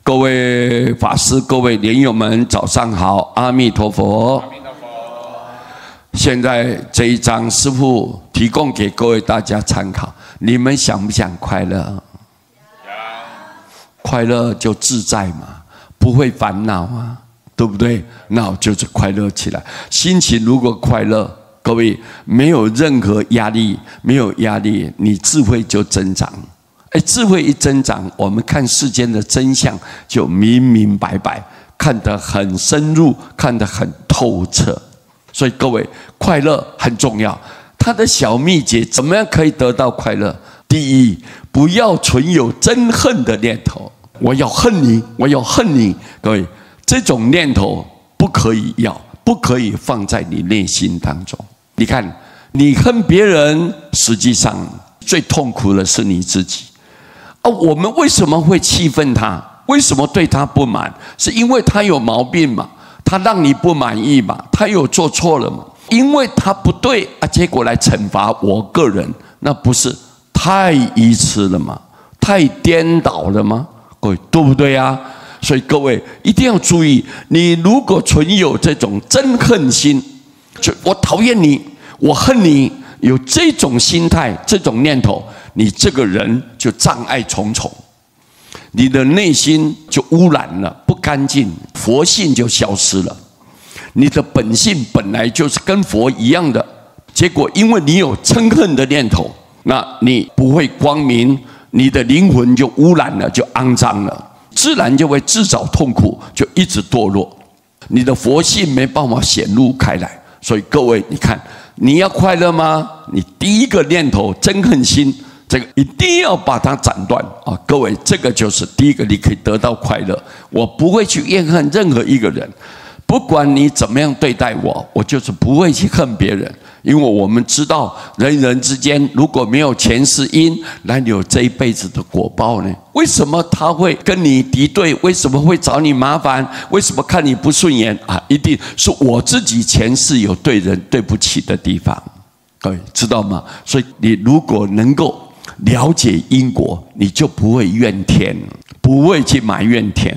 各位法师、各位莲友们，早上好，阿弥陀佛。阿弥陀佛。现在这一章，师父提供给各位大家参考。你们想不想快乐？快乐就自在嘛，不会烦恼啊，对不对？那就是快乐起来。心情如果快乐，各位没有任何压力，没有压力，你智慧就增长。智慧一增长，我们看世间的真相就明明白白，看得很深入，看得很透彻。所以各位，快乐很重要。它的小秘诀，怎么样可以得到快乐？第一，不要存有憎恨的念头。我要恨你，我要恨你。各位，这种念头不可以要，不可以放在你内心当中。你看，你恨别人，实际上最痛苦的是你自己。我们为什么会气愤他？为什么对他不满？是因为他有毛病嘛？他让你不满意嘛？他有做错了嘛？因为他不对结果来惩罚我个人，那不是太愚痴了吗？太颠倒了吗？各位，对不对啊？所以各位一定要注意，你如果存有这种憎恨心，就我讨厌你，我恨你，有这种心态、这种念头，你这个人就障碍重重，你的内心就污染了，不干净，佛性就消失了。你的本性本来就是跟佛一样的，结果因为你有嗔恨的念头，那你不会光明，你的灵魂就污染了，就肮脏了，自然就会自找痛苦，就一直堕落。你的佛性没办法显露开来。所以各位，你看，你要快乐吗？你第一个念头憎恨心，这个一定要把它斩断啊！各位，这个就是第一个，你可以得到快乐。我不会去怨恨任何一个人，不管你怎么样对待我，我就是不会去恨别人，因为我们知道人与人之间如果没有前世因，哪有这一辈子的果报呢？为什么他会跟你敌对？为什么会找你麻烦？为什么看你不顺眼一定是我自己前世有对人对不起的地方，各位知道吗？所以你如果能够了解因果，你就不会怨天，不会去埋怨天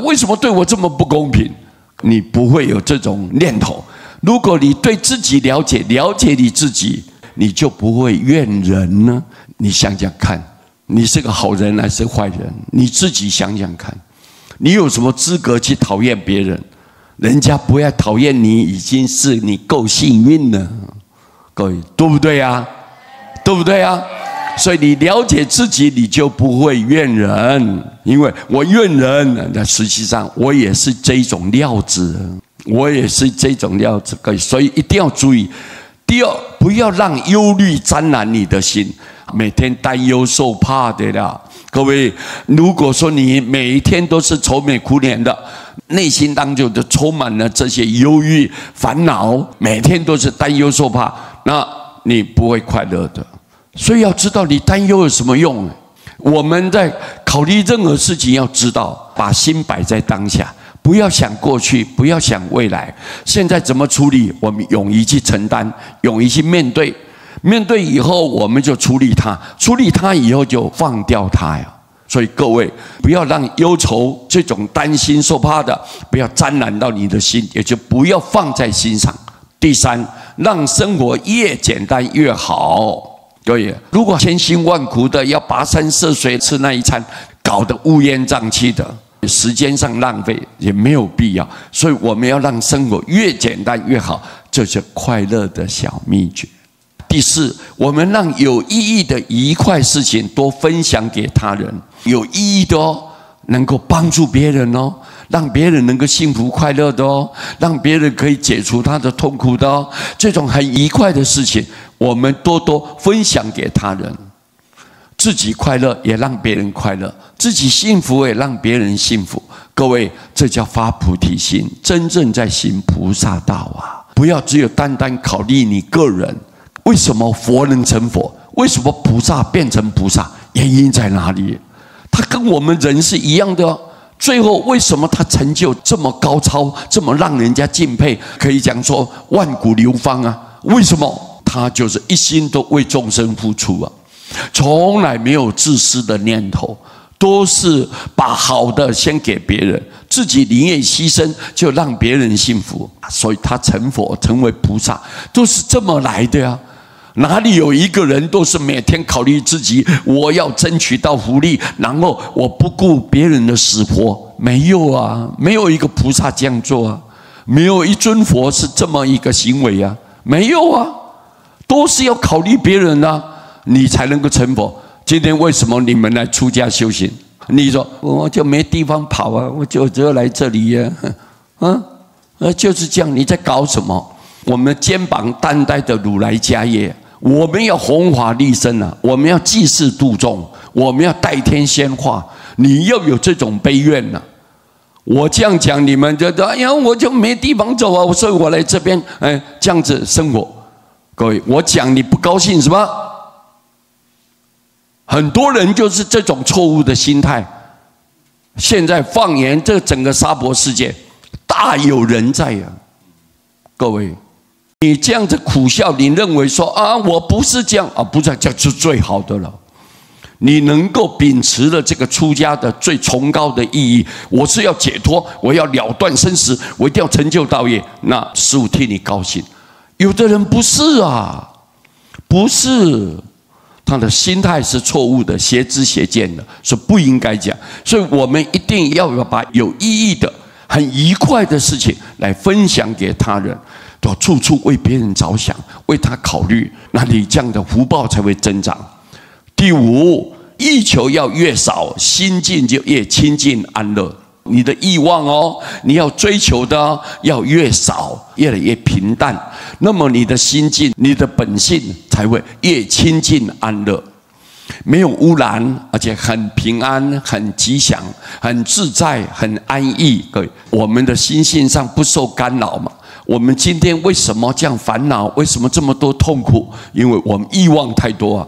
为什么对我这么不公平？你不会有这种念头。如果你对自己了解你自己，你就不会怨人呢。你想想看，你是个好人还是坏人？你自己想想看，你有什么资格去讨厌别人？人家不要讨厌你，已经是你够幸运了。各位，对不对啊？对不对啊？所以你了解自己，你就不会怨人。因为我怨人，那实际上我也是这种料子，我也是这种料子。所以一定要注意。第二，不要让忧虑沾染你的心，每天担忧受怕的啦。各位，如果说你每一天都是愁眉苦脸的，内心当中就充满了这些忧郁烦恼，每天都是担忧受怕，那你不会快乐的。所以要知道你担忧有什么用？我们在考虑任何事情，要知道把心摆在当下，不要想过去，不要想未来。现在怎么处理？我们勇于去承担，勇于去面对。面对以后，我们就处理它，处理它以后就放掉它呀。所以各位，不要让忧愁这种担心受怕的，不要沾染到你的心，也就不要放在心上。第三，让生活越简单越好。对，如果千辛万苦的要跋山涉水吃那一餐，搞得乌烟瘴气的，时间上浪费也没有必要。所以我们要让生活越简单越好，这是快乐的小秘诀。第四，我们让有意义的愉快事情多分享给他人，有意义的能够帮助别人让别人能够幸福快乐的让别人可以解除他的痛苦的这种很愉快的事情，我们多多分享给他人。自己快乐也让别人快乐，自己幸福也让别人幸福。各位，这叫发菩提心，真正在行菩萨道啊！不要只有单单考虑你个人。为什么佛能成佛？为什么菩萨变成菩萨？原因在哪里？他跟我们人是一样的最后为什么他成就这么高超，这么让人家敬佩？可以讲说万古流芳啊！为什么？他就是一心都为众生付出啊，从来没有自私的念头，都是把好的先给别人，自己宁愿牺牲，就让别人幸福。所以他成佛，成为菩萨，都是这么来的呀。哪里有一个人都是每天考虑自己，我要争取到福利，然后我不顾别人的死活？没有啊，没有一个菩萨这样做啊，没有一尊佛是这么一个行为啊，没有啊，都是要考虑别人啊，你才能够成佛。今天为什么你们来出家修行？你说我就没地方跑啊，我就只有来这里呀，就是这样。你在搞什么？我们肩膀担待的如来家业，我们要弘法利生啊，我们要济世度众，我们要代天仙化。你要有这种悲愿呐、我这样讲，你们就哎呀，我就没地方走啊，所以我来这边，这样子生活。各位，我讲你不高兴是吧？很多人就是这种错误的心态。现在放眼这整个娑婆世界，大有人在啊！各位，你这样子苦笑，你认为说啊，我不是这样啊，不是这样是最好的了。你能够秉持了这个出家的最崇高的意义，我是要解脱，我要了断生死，我一定要成就道业。那师父替你高兴。有的人不是啊，不是，他的心态是错误的，邪知邪见的，是不应该讲。所以我们一定要把有意义的、很愉快的事情来分享给他人，都处处为别人着想，为他考虑，那你这样的福报才会增长。第五，欲求要越少，心境就越清净安乐。你的欲望哦，你要追求的要越少，越来越平淡，那么你的心境、你的本性才会越清净安乐，没有污染，而且很平安、很吉祥、很自在、很安逸。各位，我们的心性上不受干扰嘛？我们今天为什么这样烦恼？为什么这么多痛苦？因为我们欲望太多啊。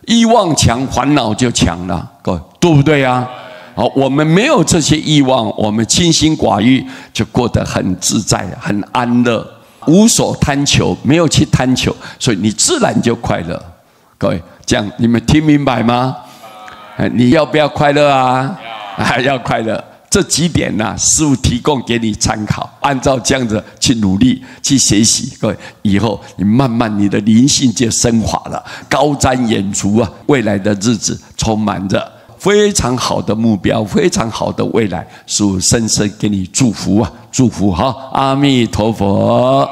欲望强，烦恼就强了，各位，对不对啊？好，我们没有这些欲望，我们清心寡欲，就过得很自在、很安乐，无所贪求，没有去贪求，所以你自然就快乐。各位，这样你们听明白吗？你要不要快乐啊？要快乐。这几点呢、师父提供给你参考，按照这样子去努力去学习，各位，以后你慢慢你的灵性就升华了，高瞻远瞩啊，未来的日子充满着非常好的目标，非常好的未来，师父深深给你祝福啊，祝福哈，阿弥陀佛。